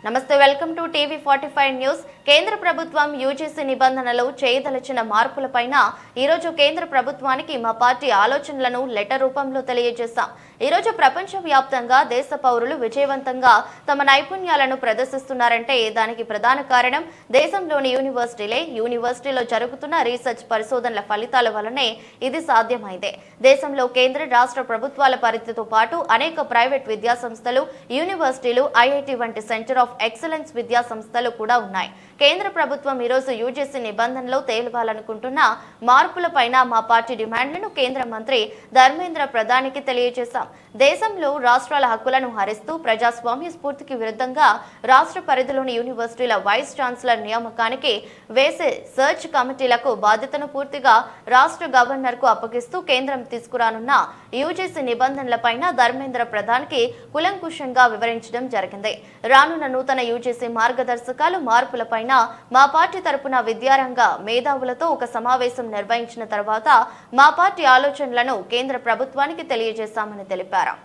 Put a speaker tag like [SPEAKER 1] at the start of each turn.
[SPEAKER 1] నమస్తే, welcome to TV 45 news. కేంద్ర ప్రభుత్వం యూజీసీ నిబంధనలు చేయదలచిన మార్పులపైన ఈరోజు కేంద్ర ప్రభుత్వానికి మా పార్టీ ఆలోచనలను లెటర్ రూపంలో తెలియజేశాం. ఈరోజు ప్రపంచవ్యాప్తంగా దేశ పౌరులు విజయవంతంగా తమ నైపుణ్యాలను ప్రదర్శిస్తున్నారంటే దానికి ప్రధాన కారణం దేశంలోని యూనివర్సిటీలో జరుగుతున్న రీసెర్చ్ పరిశోధనల ఫలితాల వల్లనే ఇది సాధ్యమైంది. దేశంలో కేంద్ర రాష్ట్ర ప్రభుత్వాల పరిధితో పాటు అనేక ప్రైవేట్ విద్యా సంస్థలు, యూనివర్సిటీలు, ఐఐటి వంటి సెంటర్ ఆఫ్ ఎక్సలెన్స్ విద్యా సంస్థలు కూడా ఉన్నాయి. కేంద్ర ప్రభుత్వం ఈరోజు యూజీసీ నిబంధనలో తేల్వాలనుకుంటున్న మార్పులపైన మా పార్టీ డిమాండ్లను కేంద్ర మంత్రి ధర్మేంద్ర ప్రధానికి తెలియజేశాం. దేశంలో రాష్ట్రాల హక్కులను హరిస్తూ ప్రజాస్వామ్య స్ఫూర్తికి విరుద్ధంగా రాష్ట్ర పరిధిలోని యూనివర్సిటీల వైస్ ఛాన్సలర్ నియామకానికి వేసే సెర్చ్ కమిటీలకు బాధ్యతను పూర్తిగా రాష్ట్ర గవర్నర్ కు అప్పగిస్తూ కేంద్రం తీసుకురానున్న యూజీసీ నిబంధనలపైన ధర్మేంద్ర ప్రధానికి కులంకుషంగా వివరించడం జరిగింది. రానున్న నూతన యూజీసీ మార్గదర్శకాలు మార్పులపైన మా పార్టీ తరపున విద్యారంగ మేధావులతో ఒక సమావేశం నిర్వహించిన తర్వాత మా పార్టీ ఆలోచనలను కేంద్ర ప్రభుత్వానికి తెలియజేశామని తెలిపారు.